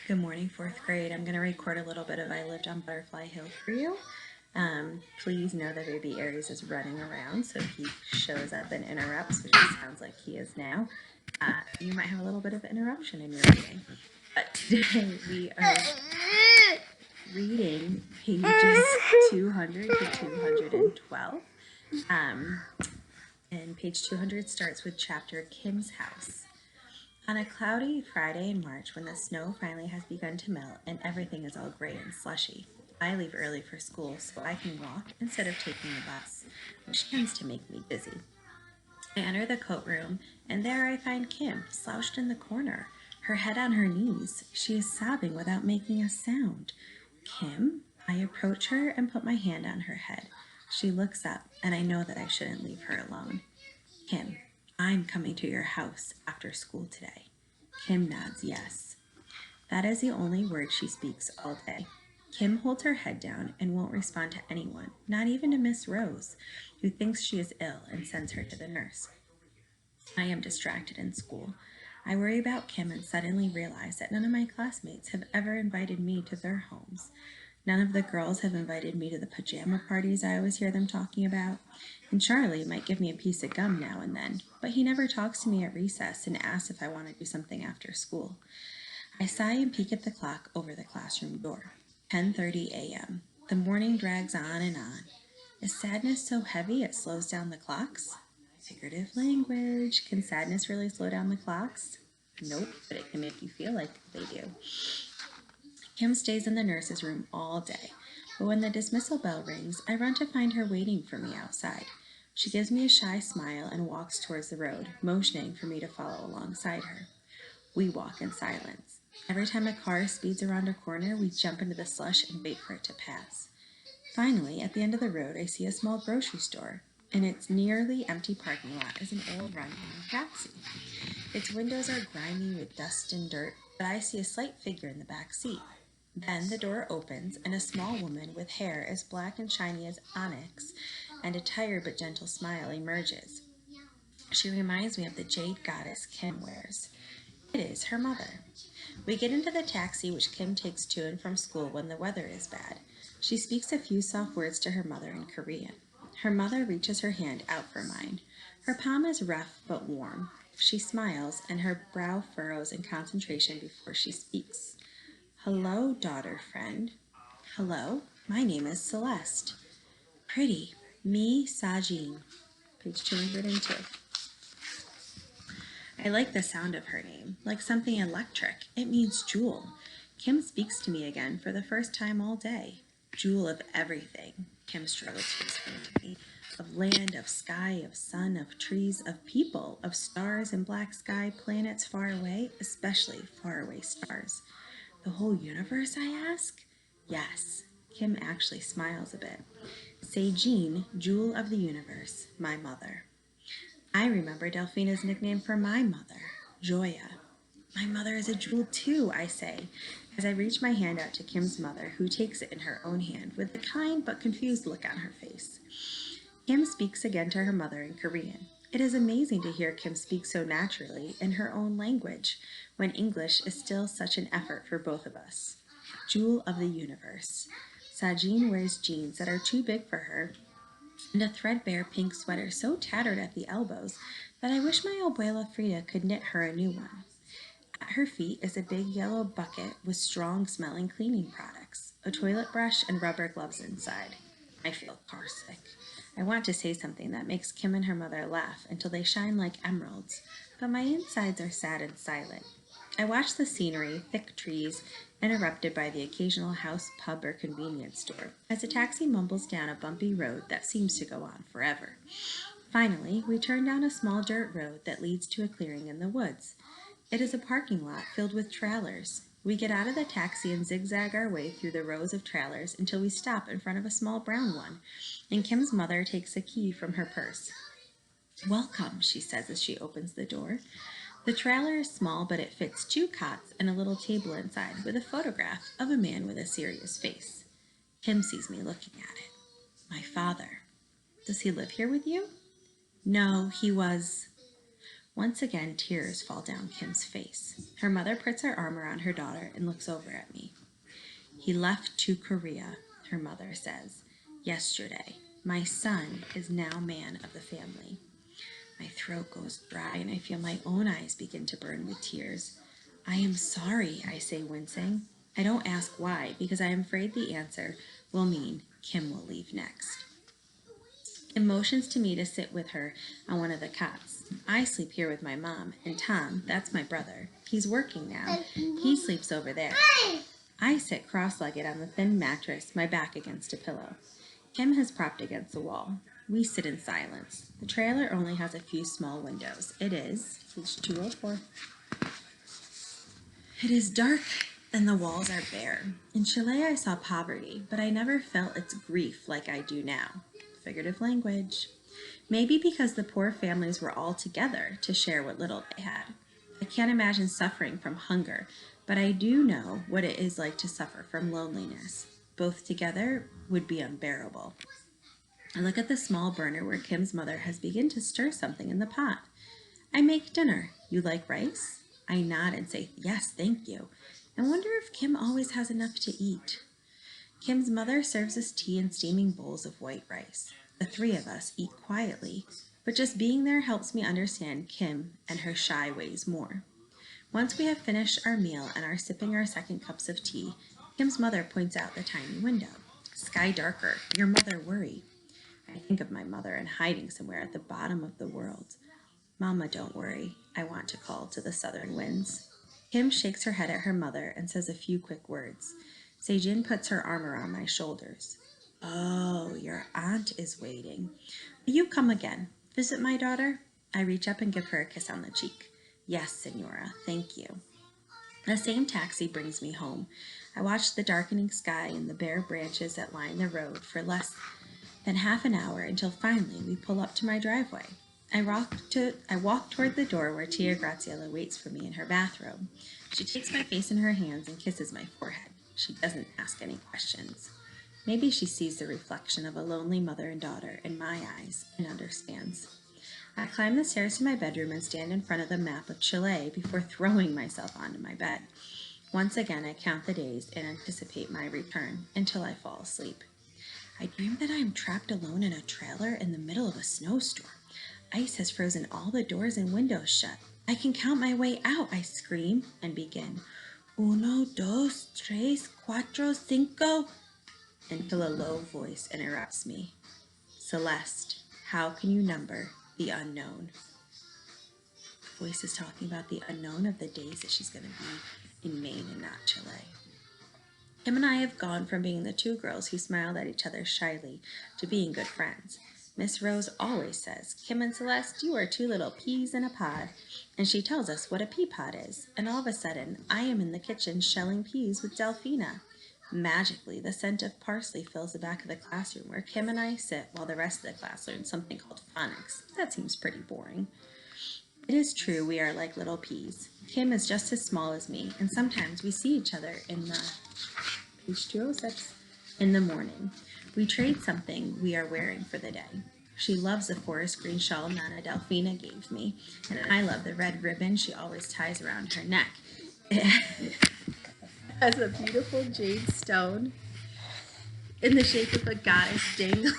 Good morning, fourth grade. I'm going to record a little bit of I Lived on Butterfly Hill for you. Please know that baby Aries is running around, so if he shows up and interrupts, which it sounds like he is now, you might have a little bit of interruption in your reading. But today we are reading pages 200 to 212. And page 200 starts with chapter Kim's House. On a cloudy Friday in March, when the snow finally has begun to melt and everything is all gray and slushy, I leave early for school so I can walk instead of taking the bus, which tends to make me busy. I enter the coat room, and there I find Kim, slouched in the corner, her head on her knees. She is sobbing without making a sound. Kim? I approach her and put my hand on her head. She looks up, and I know that I shouldn't leave her alone. Kim, I'm coming to your house after school today. Kim nods yes. That is the only word she speaks all day. Kim holds her head down and won't respond to anyone, not even to Miss Rose, who thinks she is ill and sends her to the nurse. I am distracted in school. I worry about Kim and suddenly realize that none of my classmates have ever invited me to their homes. None of the girls have invited me to the pajama parties I always hear them talking about. And Charlie might give me a piece of gum now and then, but he never talks to me at recess and asks if I want to do something after school. I sigh and peek at the clock over the classroom door. 10:30 a.m. The morning drags on and on. Is sadness so heavy it slows down the clocks? Figurative language. Can sadness really slow down the clocks? Nope, but it can make you feel like they do. Kim stays in the nurse's room all day, but when the dismissal bell rings, I run to find her waiting for me outside. She gives me a shy smile and walks towards the road, motioning for me to follow alongside her. We walk in silence. Every time a car speeds around a corner, we jump into the slush and wait for it to pass. Finally, at the end of the road, I see a small grocery store. In its nearly empty parking lot is an old rundown taxi. Its windows are grimy with dust and dirt, but I see a slight figure in the back seat. Then the door opens, and a small woman with hair as black and shiny as onyx and a tired but gentle smile emerges. She reminds me of the jade goddess Kim wears. It is her mother. We get into the taxi, which Kim takes to and from school when the weather is bad. She speaks a few soft words to her mother in Korean. Her mother reaches her hand out for mine. Her palm is rough but warm. She smiles, and her brow furrows in concentration before she speaks. Hello, daughter friend. Hello, my name is Celeste. Pretty. Me, Sajin. Page 202. I like the sound of her name, like something electric. It means jewel. Kim speaks to me again for the first time all day. Jewel of everything, Kim struggles to explain to me. Of land, of sky, of sun, of trees, of people, of stars and black sky, planets far away, especially faraway stars. The whole universe, I ask? Yes. Kim actually smiles a bit. Say Jean, jewel of the universe, my mother. I remember Delphina's nickname for my mother, Joya. My mother is a jewel too, I say, as I reach my hand out to Kim's mother, who takes it in her own hand with a kind but confused look on her face. Kim speaks again to her mother in Korean. It is amazing to hear Kim speak so naturally in her own language, when English is still such an effort for both of us. Jewel of the universe. Sajin wears jeans that are too big for her and a threadbare pink sweater so tattered at the elbows that I wish my abuela Frida could knit her a new one. At her feet is a big yellow bucket with strong smelling cleaning products, a toilet brush, and rubber gloves inside. I feel car sick. I want to say something that makes Kim and her mother laugh until they shine like emeralds, but my insides are sad and silent. I watch the scenery, thick trees, interrupted by the occasional house, pub, or convenience store, as the taxi mumbles down a bumpy road that seems to go on forever. Finally, we turn down a small dirt road that leads to a clearing in the woods. It is a parking lot filled with trailers. We get out of the taxi and zigzag our way through the rows of trailers until we stop in front of a small brown one, and Kim's mother takes a key from her purse. Welcome, she says as she opens the door. The trailer is small, but it fits two cots and a little table inside with a photograph of a man with a serious face. Kim sees me looking at it. My father. Does he live here with you? No, he was. Once again, tears fall down Kim's face. Her mother puts her arm around her daughter and looks over at me. He left to Korea, her mother says, yesterday. My son is now man of the family. My throat goes dry and I feel my own eyes begin to burn with tears. I am sorry, I say, wincing. I don't ask why because I am afraid the answer will mean Kim will leave next. Kim motions to me to sit with her on one of the cots. I sleep here with my mom, and Tom, that's my brother. He's working now. He sleeps over there. I sit cross-legged on the thin mattress, my back against a pillow. Kim has propped against the wall. We sit in silence. The trailer only has a few small windows. It is, page 204. It is dark and the walls are bare. In Chile I saw poverty, but I never felt its grief like I do now. Figurative language. Maybe because the poor families were all together to share what little they had. I can't imagine suffering from hunger, but I do know what it is like to suffer from loneliness. Both together would be unbearable. I look at the small burner where Kim's mother has begun to stir something in the pot. I make dinner. You like rice? I nod and say, yes, thank you. I wonder if Kim always has enough to eat. Kim's mother serves us tea in steaming bowls of white rice. The three of us eat quietly, but just being there helps me understand Kim and her shy ways more. Once we have finished our meal and are sipping our second cups of tea, Kim's mother points out the tiny window. Sky darker, your mother worried. I think of my mother and hiding somewhere at the bottom of the world. Mama, don't worry, I want to call to the southern winds. Kim shakes her head at her mother and says a few quick words. Sejin puts her arm around my shoulders. Oh, your aunt is waiting. Will you come again? Visit my daughter? I reach up and give her a kiss on the cheek. Yes, Senora, thank you. The same taxi brings me home. I watch the darkening sky and the bare branches that line the road for less than half an hour until finally we pull up to my driveway. I walk toward the door where Tia Graziella waits for me in her bathrobe. She takes my face in her hands and kisses my forehead. She doesn't ask any questions. Maybe she sees the reflection of a lonely mother and daughter in my eyes and understands. I climb the stairs to my bedroom and stand in front of the map of Chile before throwing myself onto my bed. Once again, I count the days and anticipate my return until I fall asleep. I dream that I am trapped alone in a trailer in the middle of a snowstorm. Ice has frozen all the doors and windows shut. I can count my way out, I scream and begin. Uno, dos, tres, cuatro, cinco, until a low voice interrupts me. Celeste, how can you number the unknown? The voice is talking about the unknown of the days that she's going to be in Maine and not Chile. Kim and I have gone from being the two girls who smiled at each other shyly to being good friends. Miss Rose always says, Kim and Celeste, you are two little peas in a pod. And she tells us what a pea pod is. And all of a sudden, I am in the kitchen shelling peas with Delphina. Magically, the scent of parsley fills the back of the classroom where Kim and I sit while the rest of the class learns something called phonics. That seems pretty boring. It is true we are like little peas. Kim is just as small as me, and sometimes we see each other in the page 206 in the morning. We trade something we are wearing for the day. She loves the forest green shawl Nana Delphina gave me, and I love the red ribbon she always ties around her neck. It has a beautiful jade stone in the shape of a goddess dangling